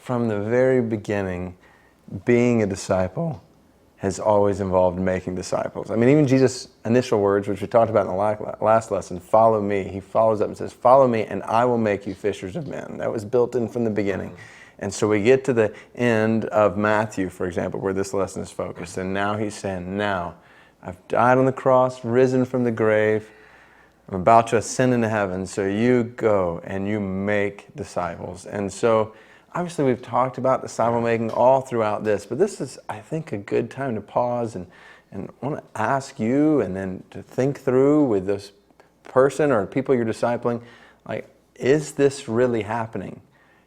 from the very beginning, being a disciple has always involved making disciples. I mean, even Jesus' initial words, which we talked about in the last lesson, follow me, he follows up and says, follow me and I will make you fishers of men. That was built in from the beginning. And so we get to the end of Matthew, for example, where this lesson is focused. And now he's saying, now, I've died on the cross, risen from the grave, I'm about to ascend into heaven, so you go and you make disciples. And so obviously we've talked about disciple making all throughout this, but this is, I think, a good time to pause and want to ask you and then to think through with this person or people you're discipling, like, is this really happening?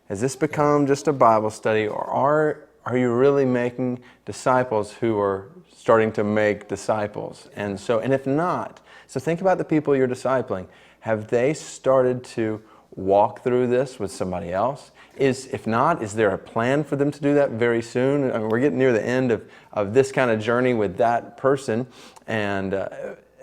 Has this become just a Bible study, or are you really making disciples who are starting to make disciples? And if not, so think about the people you're discipling. Have they started to walk through this with somebody else? If not, is there a plan for them to do that very soon? I mean, we're getting near the end of this kind of journey with that person, and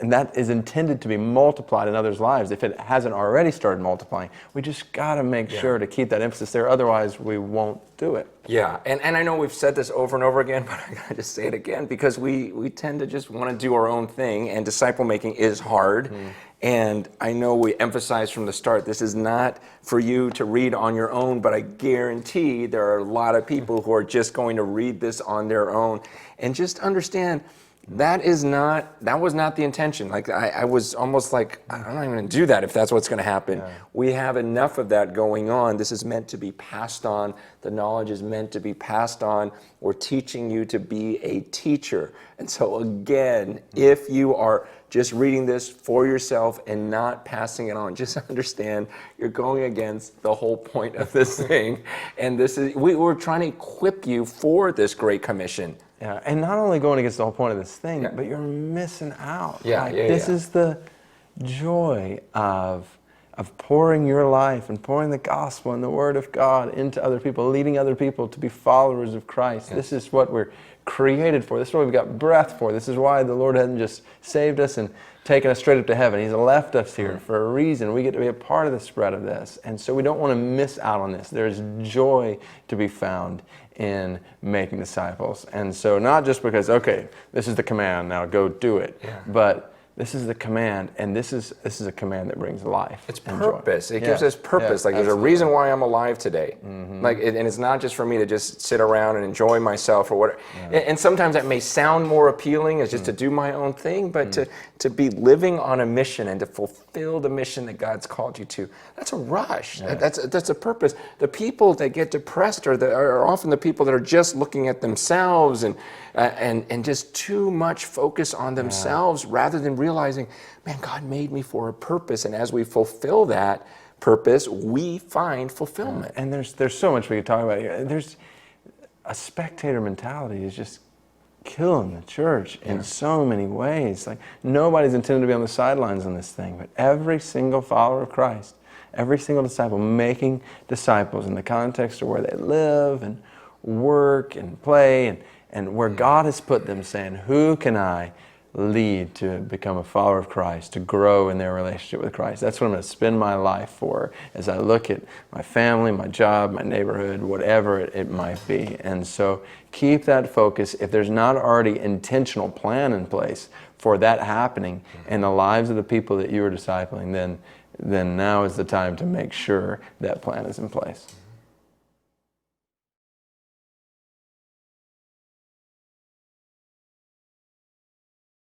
that is intended to be multiplied in others' lives. If it hasn't already started multiplying, we just got to make sure to keep that emphasis there. Otherwise, we won't do it. Yeah, and I know we've said this over and over again, but I got to just say it again because we tend to just want to do our own thing, and disciple making is hard. And I know we emphasized from the start, this is not for you to read on your own, but I guarantee there are a lot of people who are just going to read this on their own. And just understand, that was not the intention. Like I was almost like, I'm not even going to do that if that's what's going to happen. Yeah. We have enough of that going on. This is meant to be passed on. The knowledge is meant to be passed on. We're teaching you to be a teacher. And so again, if you are just reading this for yourself and not passing it on, just understand you're going against the whole point of this thing. And this is, we're trying to equip you for this Great Commission. Yeah, and not only going against the whole point of this thing, but you're missing out. This is the joy of pouring your life and pouring the gospel and the word of God into other people, leading other people to be followers of Christ. This is what we're created for. This is what we've got breath for. This is why the Lord hasn't just saved us and taken us straight up to heaven. He's left us here for a reason. We get to be a part of the spread of this. And so we don't want to miss out on this. There's joy to be found in making disciples. And so not just because, okay, this is the command, now go do it, but this is the command, and this is a command that brings life. It's purpose. It gives us purpose. Like there's a reason why I'm alive today. Like, and it's not just for me to just sit around and enjoy myself or whatever. And sometimes that may sound more appealing as just to do my own thing, but to be living on a mission and to fulfill the mission that God's called you to, that's a rush. That's a purpose. The people that get depressed are often the people that are just looking at themselves and just too much focus on themselves rather than realizing, man, God made me for a purpose, and as we fulfill that purpose, we find fulfillment. And there's so much we could talk about here. There's a spectator mentality is just killing the church in so many ways. Like, nobody's intended to be on the sidelines on this thing, but every single follower of Christ, every single disciple making disciples in the context of where they live and work and play and where God has put them, saying, who can I lead to become a follower of Christ, to grow in their relationship with Christ? That's what I'm going to spend my life for as I look at my family, my job, my neighborhood, whatever it might be. And so keep that focus. If there's not already intentional plan in place for that happening in the lives of the people that you are discipling, then now is the time to make sure that plan is in place.